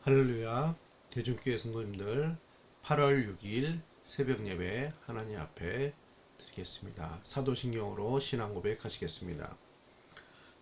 할렐루야. 대중교회 성도님들 8월 6일 새벽 예배 하나님 앞에 드리겠습니다. 사도신경으로 신앙 고백하시겠습니다.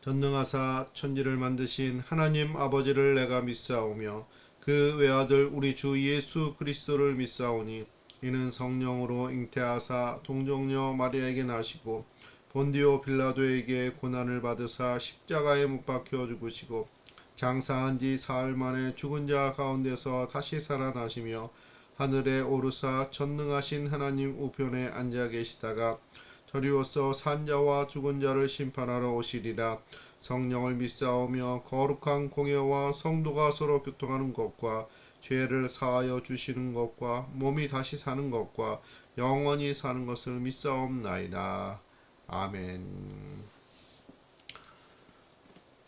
전능하사 천지를 만드신 하나님 아버지를 내가 믿사오며 그 외아들 우리 주 예수 그리스도를 믿사오니 이는 성령으로 잉태하사 동정녀 마리아에게 나시고 본디오 빌라도에게 고난을 받으사 십자가에 못 박혀 죽으시고 장사한 지 사흘 만에 죽은 자 가운데서 다시 살아나시며 하늘에 오르사 전능하신 하나님 우편에 앉아 계시다가 저리로서 산자와 죽은 자를 심판하러 오시리라. 성령을 믿사오며 거룩한 공예와 성도가 서로 교통하는 것과 죄를 사하여 주시는 것과 몸이 다시 사는 것과 영원히 사는 것을 믿사옵나이다. 아멘.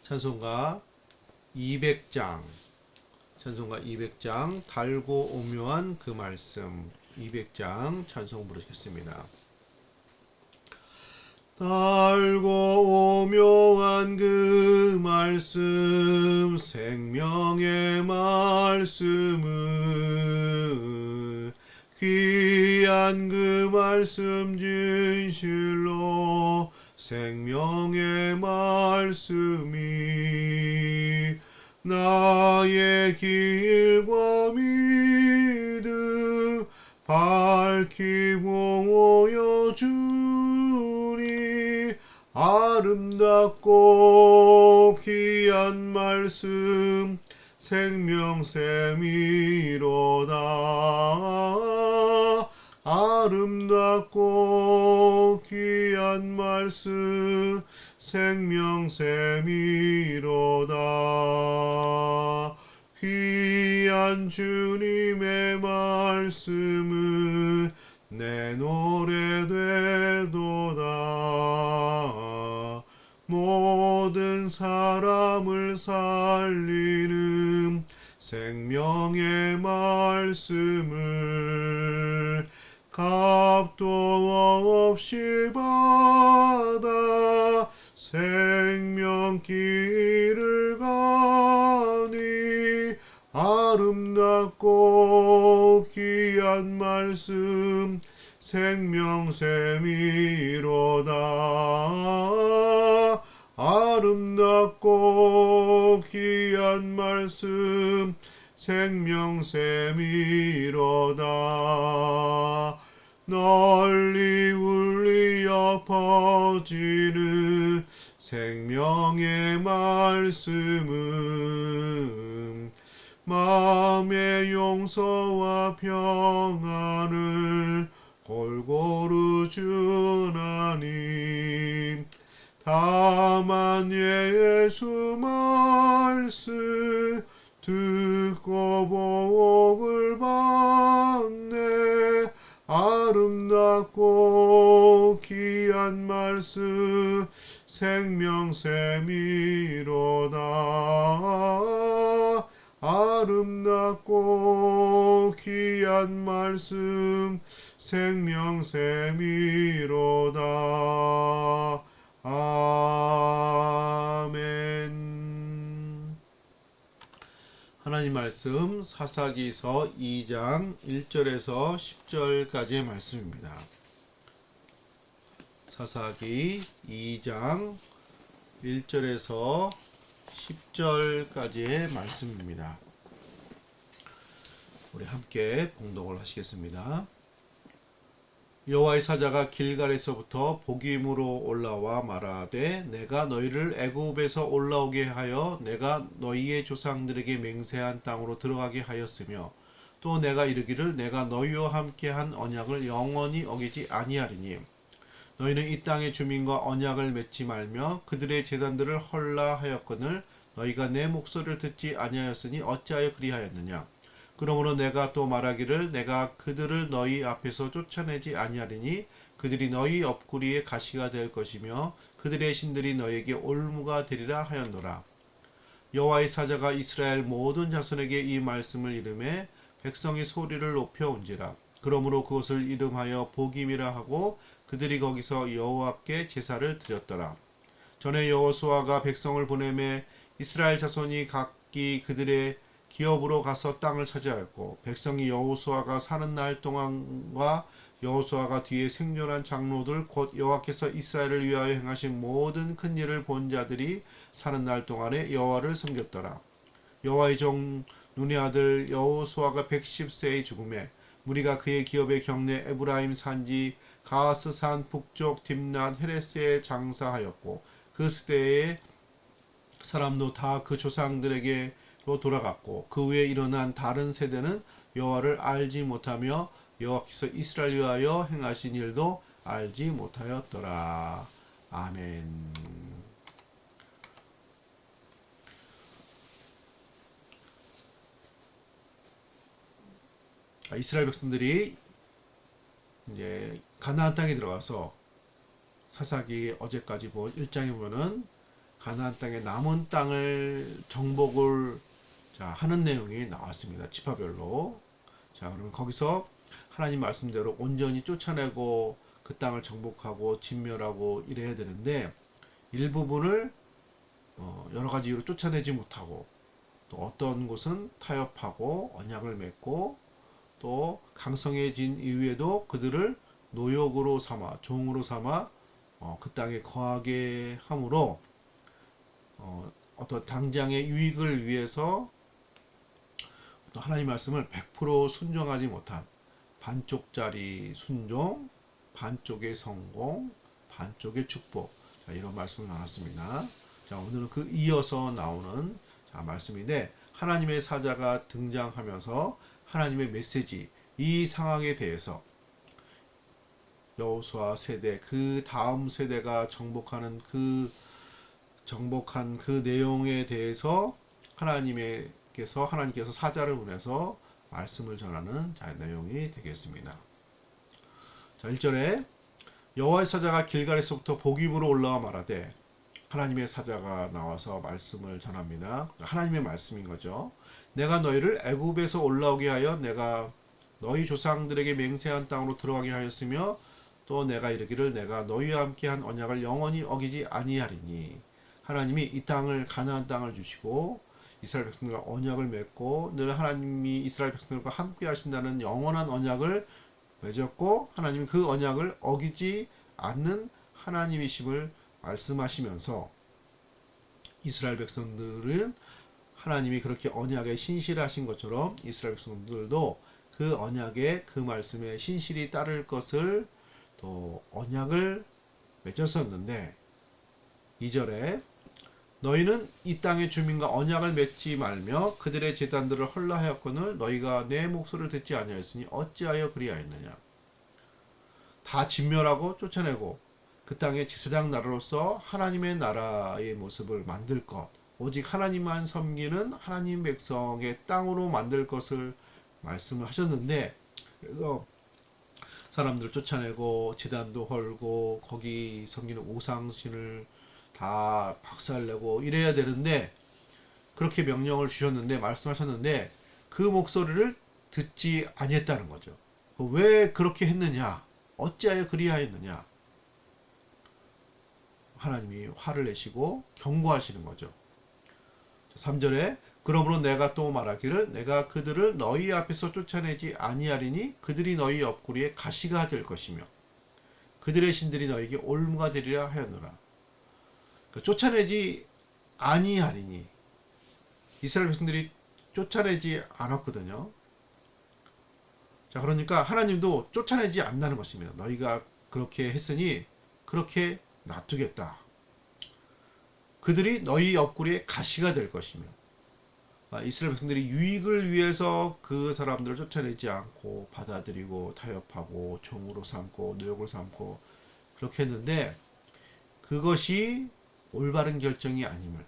찬송가 200장 찬송가 200장 달고 오묘한 그 말씀 200장 찬송 부르시겠습니다. 달고 오묘한 그 말씀 생명의 말씀을 귀한 그 말씀 진실로 생명의 말씀이 나의 길과 믿음 밝히고 오여주니 아름답고 귀한 말씀 생명샘이로다. 아름답고 귀한 말씀 생명샘이로다. 귀한 주님의 말씀은 내 노래 되도다. 모든 사람을 살리는 생명의 말씀을 값도 없이 받아 생명길을 가니 아름답고 귀한 말씀 생명샘이로다. 아름답고 귀한 말씀 생명샘이로다. 널리 울리어 퍼지는 생명의 말씀은 마음의 용서와 평안을 골고루 주나니 다만 예수 말씀 듣고 복을 받네. 아름답고 귀한 말씀 생명샘이로다. 아름답고 귀한 말씀 생명샘이로다. 아멘. 하나님 말씀 사사기서 2장 1절에서 10절까지의 말씀입니다. 사사기 2장 1절에서 10절까지의 말씀입니다. 우리 함께 봉독을 하시겠습니다. 여호와의 사자가 길갈에서부터 복임으로 올라와 말하되 내가 너희를 애굽에서 올라오게 하여 내가 너희의 조상들에게 맹세한 땅으로 들어가게 하였으며 또 내가 이르기를 내가 너희와 함께한 언약을 영원히 어기지 아니하리니 너희는 이 땅의 주민과 언약을 맺지 말며 그들의 제단들을 헐라 하였거늘 너희가 내 목소리를 듣지 아니하였으니 어찌하여 그리하였느냐. 그러므로 내가 또 말하기를 내가 그들을 너희 앞에서 쫓아내지 아니하리니 그들이 너희 옆구리에 가시가 될 것이며 그들의 신들이 너희에게 올무가 되리라 하였노라. 여호와의 사자가 이스라엘 모든 자손에게 이 말씀을 이름해 백성이 소리를 높여 온지라. 그러므로 그것을 이름하여 복임이라 하고 그들이 거기서 여호와께 제사를 드렸더라. 전에 여호수아가 백성을 보내매 이스라엘 자손이 각기 그들의 기업으로 가서 땅을 차지하였고 백성이 여호수아가 사는 날 동안과 여호수아가 뒤에 생존한 장로들 곧 여호와께서 이스라엘을 위하여 행하신 모든 큰 일을 본 자들이 사는 날 동안에 여호와를 섬겼더라. 여호와의 종 눈의 아들 여호수아가 110세의 죽음에 무리가 그의 기업의 경내 에브라임 산지 가하스 산 북쪽 딥낫 헤레스에 장사하였고 그 시대의 사람도 다 그 조상들에게로 돌아갔고 그 후에 일어난 다른 세대는 여호와를 알지 못하며 여호와께서 이스라엘 위하여 행하신 일도 알지 못하였더라. 아멘. 이스라엘 백성들이 이제 가나안 땅에 들어가서 사사기 어제까지 본 1장에 보면은 가나안 땅의 남은 땅을 정복을 하는 내용이 나왔습니다. 지파별로. 자, 그러면 거기서 하나님 말씀대로 온전히 쫓아내고 그 땅을 정복하고 진멸하고 이래야 되는데 일부분을 여러 가지 이유로 쫓아내지 못하고 또 어떤 곳은 타협하고 언약을 맺고 또 강성해진 이후에도 그들을 노역으로 삼아 종으로 삼아 그 땅에 거하게 함으로 어떤 당장의 유익을 위해서 또 하나님 말씀을 100% 순종하지 못한 반쪽짜리 순종, 반쪽의 성공, 반쪽의 축복. 자, 이런 말씀을 나눴습니다. 자, 오늘은 그 이어서 나오는 말씀인데 하나님의 사자가 등장하면서 하나님의 메시지, 이 상황에 대해서 여호수아 세대, 그 다음 세대가 정복한 그 내용에 대해서 하나님께서 사자를 보내서 말씀을 전하는 내용이 되겠습니다. 자, 1절에 여호와의 사자가 길갈에서부터 복임으로 올라와 말하되 하나님의 사자가 나와서 말씀을 전합니다. 하나님의 말씀인 거죠. 내가 너희를 애굽에서 올라오게 하여 내가 너희 조상들에게 맹세한 땅으로 들어가게 하였으며 또 내가 이르기를 내가 너희와 함께 한 언약을 영원히 어기지 아니하리니 하나님이 이 땅을 가나안 땅을 주시고 이스라엘 백성들과 언약을 맺고 늘 하나님이 이스라엘 백성들과 함께 하신다는 영원한 언약을 맺었고 하나님이 그 언약을 어기지 않는 하나님이심을 말씀하시면서 이스라엘 백성들은 하나님이 그렇게 언약에 신실하신 것처럼 이스라엘 백성들도 그 언약에 그 말씀에 신실히 따를 것을 또 언약을 맺었었는데 2절에 너희는 이 땅의 주민과 언약을 맺지 말며 그들의 제단들을 헐라하였거늘 너희가 내 목소리를 듣지 아니하였으니 어찌하여 그리하였느냐. 다 진멸하고 쫓아내고 그 땅의 제사장 나라로서 하나님의 나라의 모습을 만들 것, 오직 하나님만 섬기는 하나님 백성의 땅으로 만들 것을 말씀을 하셨는데 그래서 사람들을 쫓아내고 제단도 헐고 거기 섬기는 우상신을 다 박살내고 이래야 되는데 그렇게 명령을 주셨는데 말씀하셨는데 그 목소리를 듣지 아니했다는 거죠. 왜 그렇게 했느냐? 어찌하여 그리하였느냐? 하나님이 화를 내시고 경고하시는 거죠. 3절에 그러므로 내가 또 말하기를 내가 그들을 너희 앞에서 쫓아내지 아니하리니 그들이 너희 옆구리에 가시가 될 것이며 그들의 신들이 너희에게 올무가 되리라 하였노라. 쫓아내지 아니하리니 이스라엘 백성들이 쫓아내지 않았거든요. 자, 그러니까 하나님도 쫓아내지 않는다는 것입니다. 너희가 그렇게 했으니 그렇게 놔두겠다. 그들이 너희 옆구리에 가시가 될 것이며 이스라엘 백성들이 유익을 위해서 그 사람들을 쫓아내지 않고 받아들이고 타협하고 종으로 삼고 노역으로 삼고 그렇게 했는데 그것이 올바른 결정이 아님을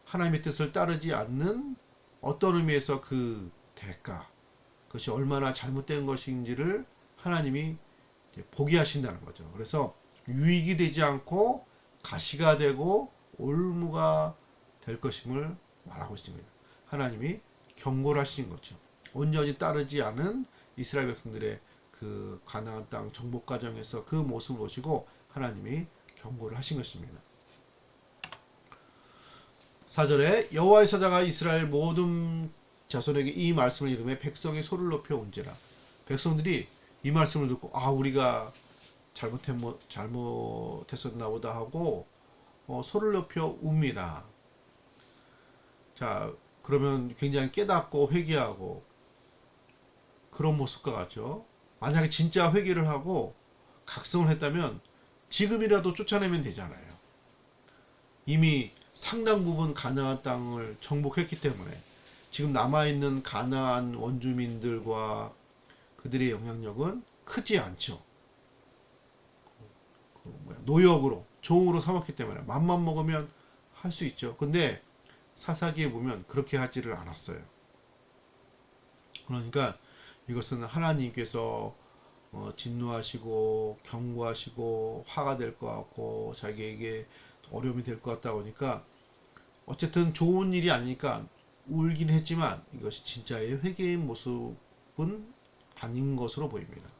하나님의 뜻을 따르지 않는 어떤 의미에서 그 대가 그것이 얼마나 잘못된 것인지를 하나님이 보게 하신다는 거죠. 그래서 유익이 되지 않고 가시가 되고 올무가 될 것임을 말하고 있습니다. 하나님이 경고를 하신 거죠. 온전히 따르지 않은 이스라엘 백성들의 그 가나안 땅 정복 과정에서 그 모습을 보시고 하나님이 경고를 하신 것입니다. 4절에 여호와의 사자가 이스라엘 모든 자손에게 이 말씀을 이름해 백성이 소를 높여 온지라. 백성들이 이 말씀을 듣고 우리가 잘못했었나 보다 하고 소를 높여 웁니다. 자, 그러면 굉장히 깨닫고 회개하고 그런 모습과 같죠. 만약에 진짜 회개를 하고 각성을 했다면 지금이라도 쫓아내면 되잖아요. 이미 상당 부분 가나안 땅을 정복했기 때문에 지금 남아있는 가나안 원주민들과 그들의 영향력은 크지 않죠. 노역으로, 종으로 삼았기 때문에 맘만 먹으면 할 수 있죠. 근데 사사기에 보면 그렇게 하지를 않았어요. 그러니까 이것은 하나님께서 진노하시고 경고하시고 화가 될 것 같고 자기에게 어려움이 될 것 같다 보니까 어쨌든 좋은 일이 아니니까 울긴 했지만 이것이 진짜의 회개의 모습은 아닌 것으로 보입니다.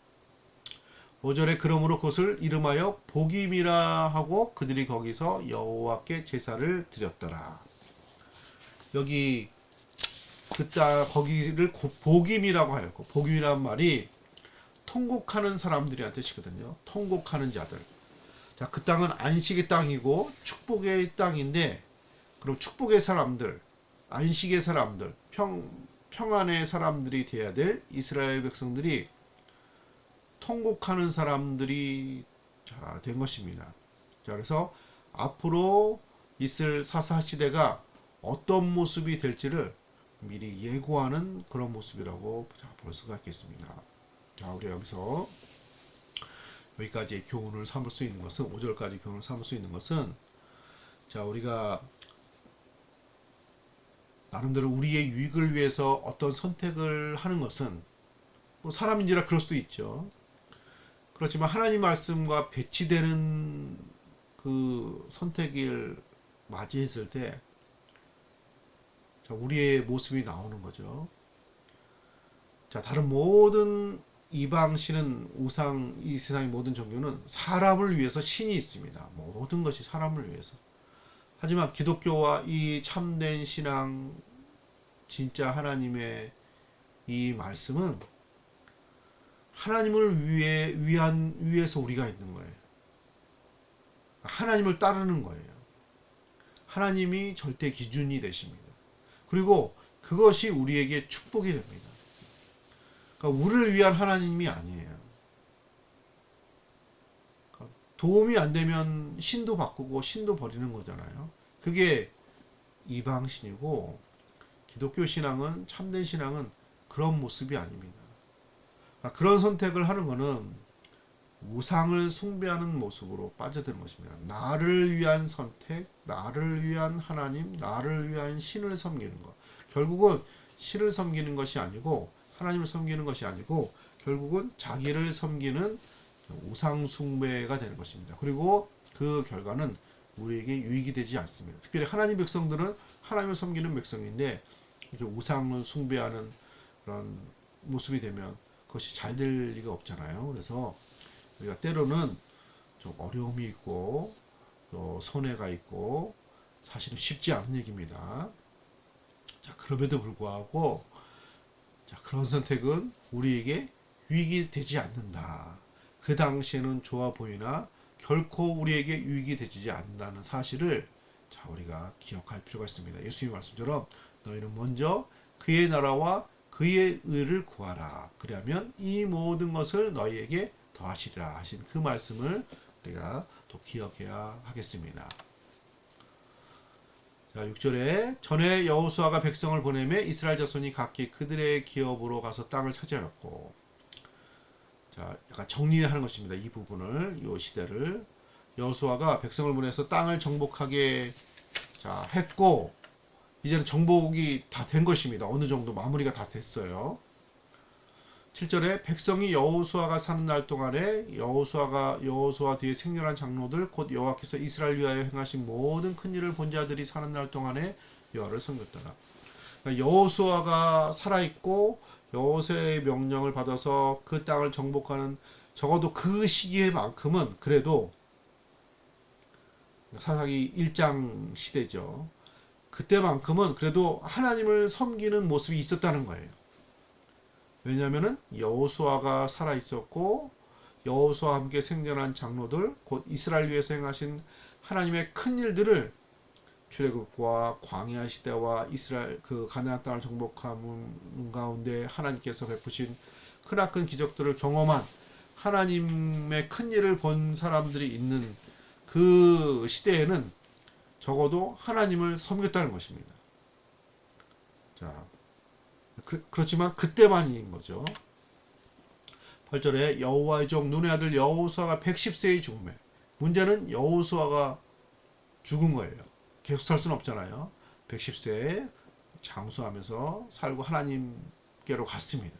5절에 그러므로 그것을 이름하여 복임이라 하고 그들이 거기서 여호와께 제사를 드렸더라. 여기 거기를 복임이라고 하였고, 복임이란 말이 통곡하는 사람들이란 뜻이거든요. 통곡하는 자들. 자, 그 땅은 안식의 땅이고 축복의 땅인데, 그럼 축복의 사람들, 안식의 사람들, 평안의 사람들이 돼야 될 이스라엘 백성들이 통곡하는 사람들이 된 것입니다. 자, 그래서 앞으로 있을 사사 시대가 어떤 모습이 될지를 미리 예고하는 그런 모습이라고 볼 수가 있겠습니다. 자, 우리 여기서 여기까지 교훈을 삼을 수 있는 것은 5절까지 교훈을 삼을 수 있는 것은 자, 우리가 나름대로 우리의 유익을 위해서 어떤 선택을 하는 것은 뭐 사람인지라 그럴 수도 있죠. 그렇지만 하나님 말씀과 배치되는 그 선택을 맞이했을 때 자, 우리의 모습이 나오는 거죠. 자, 다른 모든 이방신은 우상, 이 세상의 모든 종교는 사람을 위해서 신이 있습니다. 모든 것이 사람을 위해서. 하지만 기독교와 이 참된 신앙, 진짜 하나님의 이 말씀은 하나님을 위해서 우리가 있는 거예요. 하나님을 따르는 거예요. 하나님이 절대 기준이 되십니다. 그리고 그것이 우리에게 축복이 됩니다. 그러니까 우리를 위한 하나님이 아니에요. 그러니까 도움이 안 되면 신도 바꾸고 신도 버리는 거잖아요. 그게 이방신이고 기독교 신앙은 참된 신앙은 그런 모습이 아닙니다. 그러니까 그런 선택을 하는 것은 우상을 숭배하는 모습으로 빠져드는 것입니다. 나를 위한 선택, 나를 위한 하나님, 나를 위한 신을 섬기는 것. 결국은 신을 섬기는 것이 아니고 하나님을 섬기는 것이 아니고 결국은 자기를 섬기는 우상 숭배가 되는 것입니다. 그리고 그 결과는 우리에게 유익이 되지 않습니다. 특별히 하나님 백성들은 하나님을 섬기는 백성인데 이렇게 우상을 숭배하는 그런 모습이 되면 그것이 잘 될 리가 없잖아요. 그래서 우리가 때로는 좀 어려움이 있고 또 손해가 있고 사실은 쉽지 않은 얘기입니다. 자, 그럼에도 불구하고 자, 그런 선택은 우리에게 유익이 되지 않는다. 그 당시에는 좋아 보이나 결코 우리에게 유익이 되지 않는다는 사실을 자, 우리가 기억할 필요가 있습니다. 예수님 말씀처럼 너희는 먼저 그의 나라와 그의 의를 구하라. 그러면 이 모든 것을 너희에게 더하시리라 하신 그 말씀을 우리가 또 기억해야 하겠습니다. 자, 6절에 전에 여호수아가 백성을 보내매 이스라엘 자손이 각기 그들의 기업으로 가서 땅을 차지하였고, 자, 약간 정리하는 것입니다. 이 부분을, 이 시대를 여호수아가 백성을 보내서 땅을 정복하게 자, 했고 이제는 정복이 다 된 것입니다. 어느 정도 마무리가 다 됐어요. 7절에 백성이 여호수아가 사는 날 동안에 여호수아 뒤에 생존한 장로들 곧 여호와께서 이스라엘 위하여 행하신 모든 큰 일을 본 자들이 사는 날 동안에 여호와를 섬겼더라. 그러니까 여호수아가 살아 있고 여호수아의 명령을 받아서 그 땅을 정복하는 적어도 그 시기에만큼은 그래도 사사기 1장 시대죠. 그때만큼은 그래도 하나님을 섬기는 모습이 있었다는 거예요. 왜냐하면은 여호수아가 살아 있었고 여호수아와 함께 생존한 장로들 곧 이스라엘 위해서 행하신 하나님의 큰 일들을 출애굽과 광야 시대와 이스라엘 그 가나안 땅을 정복하는 가운데 하나님께서 베푸신 크나큰 기적들을 경험한 하나님의 큰 일을 본 사람들이 있는 그 시대에는 적어도 하나님을 섬겼다는 것입니다. 자, 그렇지만 그때만인 거죠. 8절에 여호와의 종 눈의 아들 여호수아가 110세의 죽음에 문제는 여호수아가 죽은 거예요. 계속 살 수는 없잖아요. 110세에 장수하면서 살고 하나님께로 갔습니다.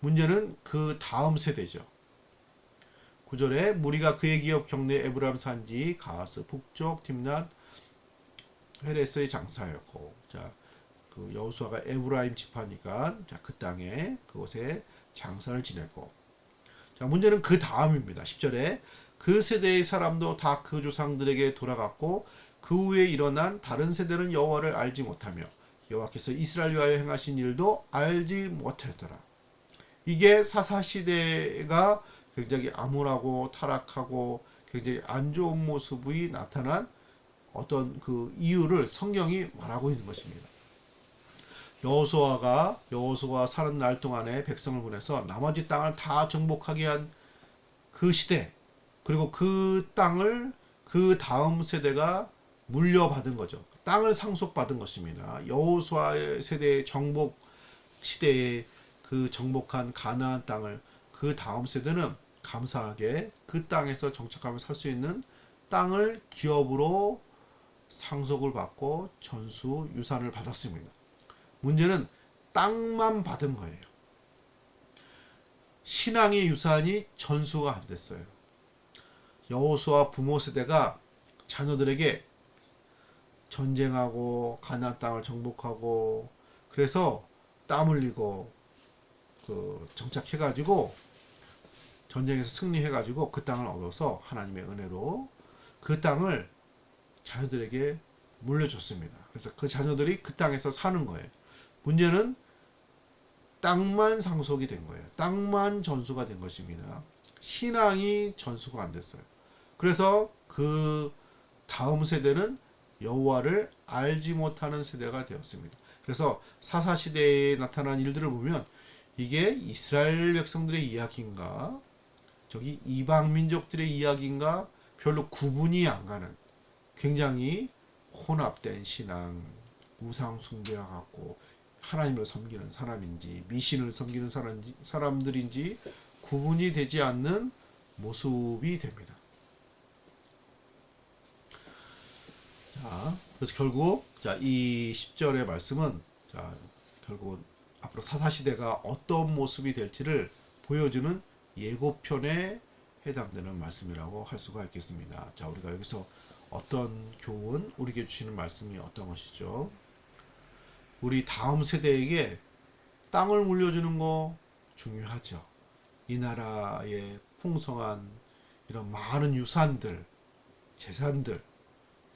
문제는 그 다음 세대죠. 9절에 무리가 그의 기업 경내 에브라임 산지 가스 북쪽 딥낫 헤레스의 장사였고 자, 그 여호수아가 에브라임 지파니까 자, 그 땅에 그곳에 장사를 지내고 자, 문제는 그 다음입니다. 10절에 그 세대의 사람도 다 그 조상들에게 돌아갔고 그 후에 일어난 다른 세대는 여호와를 알지 못하며 여호와께서 이스라엘 위하여 행하신 일도 알지 못하였더라. 이게 사사시대가 굉장히 암울하고 타락하고 굉장히 안 좋은 모습이 나타난 어떤 그 이유를 성경이 말하고 있는 것입니다. 여호수아가 사는 날 동안에 백성을 보내서 나머지 땅을 다 정복하게 한 그 시대 그리고 그 땅을 그 다음 세대가 물려받은 거죠. 땅을 상속받은 것입니다. 여호수아의 세대의 정복 시대에 그 정복한 가나안 땅을 그 다음 세대는 감사하게 그 땅에서 정착하며 살 수 있는 땅을 기업으로 상속을 받고 전수 유산을 받았습니다. 문제는 땅만 받은 거예요. 신앙의 유산이 전수가 안 됐어요. 여호수아 부모 세대가 자녀들에게 전쟁하고 가나안 땅을 정복하고 그래서 땀 흘리고 그 정착해가지고 전쟁에서 승리해가지고 그 땅을 얻어서 하나님의 은혜로 그 땅을 자녀들에게 물려줬습니다. 그래서 그 자녀들이 그 땅에서 사는 거예요. 문제는 땅만 상속이 된 거예요. 땅만 전수가 된 것입니다. 신앙이 전수가 안 됐어요. 그래서 그 다음 세대는 여호와를 알지 못하는 세대가 되었습니다. 그래서 사사시대에 나타난 일들을 보면 이게 이스라엘 백성들의 이야기인가 저기 이방 민족들의 이야기인가 별로 구분이 안 가는 굉장히 혼합된 신앙, 우상 숭배와 같고 하나님을 섬기는 사람인지 미신을 섬기는 사람들인지 구분이 되지 않는 모습이 됩니다. 자, 그래서 결국 이 10절의 말씀은 결국 앞으로 사사시대가 어떤 모습이 될지를 보여주는 예고편에 해당되는 말씀이라고 할 수가 있겠습니다. 자, 우리가 여기서 어떤 교훈, 우리에게 주시는 말씀이 어떤 것이죠? 우리 다음 세대에게 땅을 물려주는 거 중요하죠. 이 나라의 풍성한 이런 많은 유산들, 재산들,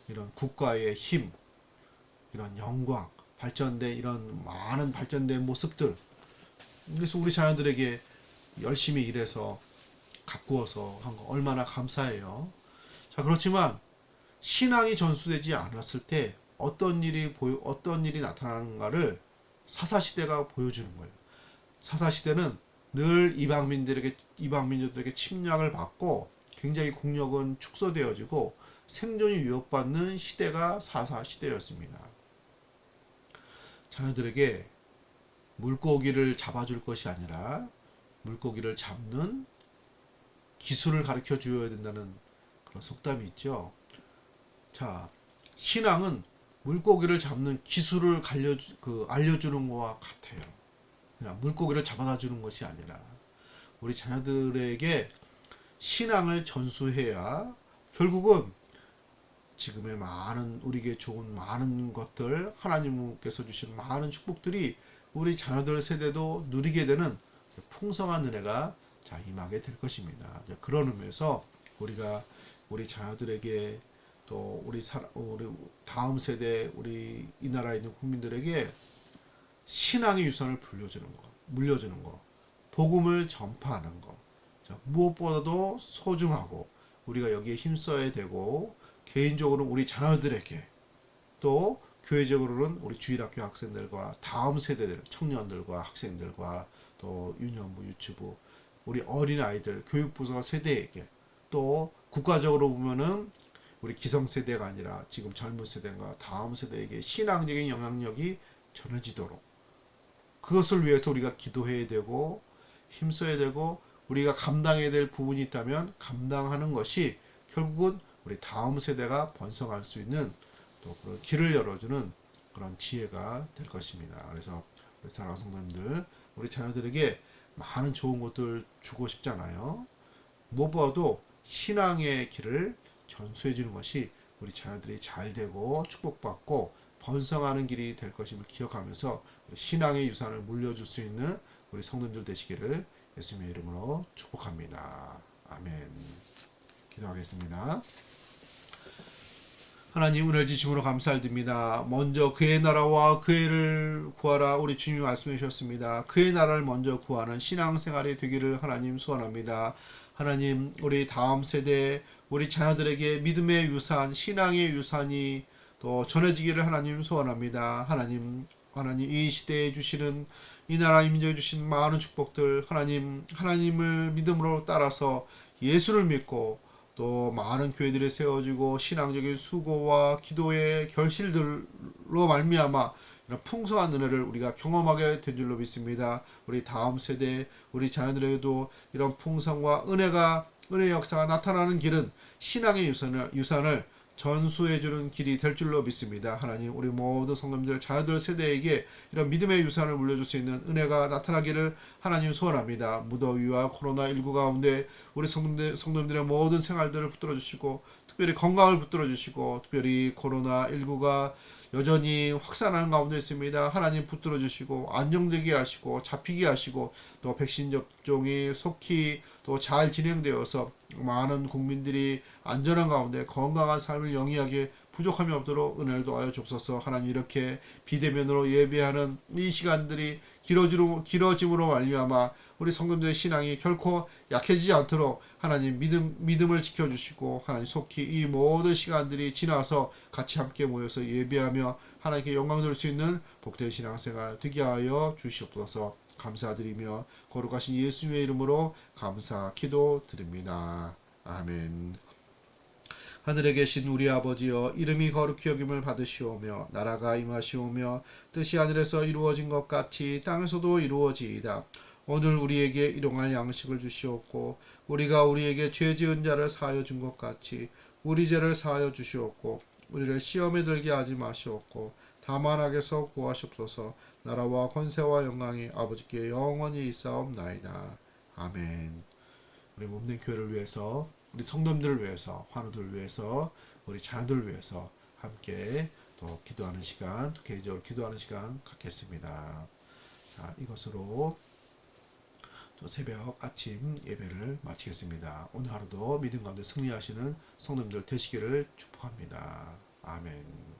이런 국가의 힘, 이런 영광, 발전된 이런 많은 발전된 모습들. 그래서 우리 자녀들에게 열심히 일해서 가꾸어서 한 거 얼마나 감사해요. 자, 그렇지만 신앙이 전수되지 않았을 때 어떤 일이 나타나는가를 사사시대가 보여주는 거예요. 사사시대는 늘 이방민족들에게 침략을 받고 굉장히 국력은 축소되어지고 생존이 위협받는 시대가 사사시대였습니다. 자녀들에게 물고기를 잡아줄 것이 아니라 물고기를 잡는 기술을 가르쳐 주어야 된다는 그런 속담이 있죠. 자, 신앙은 물고기를 잡는 기술을 알려주는 것과 같아요. 그냥 물고기를 잡아다 주는 것이 아니라 우리 자녀들에게 신앙을 전수해야 결국은 지금의 많은 우리에게 좋은 많은 것들 하나님께서 주신 많은 축복들이 우리 자녀들 세대도 누리게 되는 풍성한 은혜가 임하게 될 것입니다. 그런 의미에서 우리가 우리 자녀들에게 또 우리 다음 세대 우리 이 나라에 있는 국민들에게 신앙의 유산을 물려주는 거, 복음을 전파하는 거, 자, 무엇보다도 소중하고 우리가 여기에 힘써야 되고 개인적으로 우리 자녀들에게 또 교회적으로는 우리 주일학교 학생들과 다음 세대들 청년들과 학생들과 또 유년부 유치부 우리 어린아이들 교육부서 세대에게 또 국가적으로 보면은 우리 기성세대가 아니라 지금 젊은 세대가 다음 세대에게 신앙적인 영향력이 전해지도록 그것을 위해서 우리가 기도해야 되고 힘써야 되고 우리가 감당해야 될 부분이 있다면 감당하는 것이 결국은 우리 다음 세대가 번성할 수 있는 또 그런 길을 열어주는 그런 지혜가 될 것입니다. 그래서 우리 사랑하는 성도님들 우리 자녀들에게 많은 좋은 것들 주고 싶잖아요. 무엇보다도 신앙의 길을 전수해 주는 것이 우리 자녀들이 잘 되고 축복받고 번성하는 길이 될 것임을 기억하면서 신앙의 유산을 물려줄 수 있는 우리 성도님들 되시기를 예수님의 이름으로 축복합니다. 아멘. 기도하겠습니다. 하나님 은혜 주심으로 감사드립니다. 먼저 그의 나라와 그의를 구하라 우리 주님이 말씀해 주셨습니다. 그의 나라를 먼저 구하는 신앙생활이 되기를 하나님 소원합니다. 하나님 우리 다음 세대 우리 자녀들에게 믿음의 유산 신앙의 유산이 또 전해지기를 하나님 소원합니다. 하나님 이 시대에 주시는 이 나라 민족에 주신 많은 축복들 하나님을 믿음으로 따라서 예수를 믿고 또 많은 교회들이 세워지고 신앙적인 수고와 기도의 결실들로 말미암아 이런 풍성한 은혜를 우리가 경험하게 된 줄로 믿습니다. 우리 다음 세대 우리 자녀들에게도 이런 풍성과 은혜 역사가 나타나는 길은 신앙의 유산을 전수해주는 길이 될 줄로 믿습니다. 하나님 우리 모든 성도님들 자녀들 세대에게 이런 믿음의 유산을 물려줄 수 있는 은혜가 나타나기를 하나님 소원합니다. 무더위와 코로나19 가운데 우리 성도님들의 모든 생활들을 붙들어 주시고 특별히 건강을 붙들어 주시고 특별히 코로나19가 여전히 확산하는 가운데 있습니다. 하나님 붙들어 주시고 안정되게 하시고 잡히게 하시고 또 백신 접종이 속히 또 잘 진행되어서 많은 국민들이 안전한 가운데 건강한 삶을 영위하게 부족함이 없도록 은혜를 도하여 주옵소서. 하나님 이렇게 비대면으로 예배하는 이 시간들이 길어짐으로 말미암아 우리 성도들의 신앙이 결코 약해지지 않도록 하나님 믿음을 지켜주시고 하나님 속히 이 모든 시간들이 지나서 같이 함께 모여서 예배하며 하나님께 영광 돌릴 수 있는 복된 신앙생활 되게 하여 주시옵소서. 감사드리며 거룩하신 예수님의 이름으로 감사 기도 드립니다. 아멘. 하늘에 계신 우리 아버지여 이름이 거룩히 여김을 받으시오며 나라가 임하시오며 뜻이 하늘에서 이루어진 것 같이 땅에서도 이루어지이다. 오늘 우리에게 일용할 양식을 주시옵고 우리가 우리에게 죄 지은 자를 사하여 준 것 같이 우리 죄를 사하여 주시옵고 우리를 시험에 들게 하지 마시옵고 다만 악에서 구하시옵소서. 나라와 권세와 영광이 아버지께 영원히 있사옵나이다. 아멘. 우리 몸된 교회를 위해서 우리 성도님들을 위해서 환우들을 위해서 우리 자녀들을 위해서 함께 또 기도하는 시간 개인적으로 기도하는 시간 갖겠습니다. 자, 이것으로 또 새벽 아침 예배를 마치겠습니다. 오늘 하루도 믿음 가운데 승리하시는 성도님들 되시기를 축복합니다. 아멘.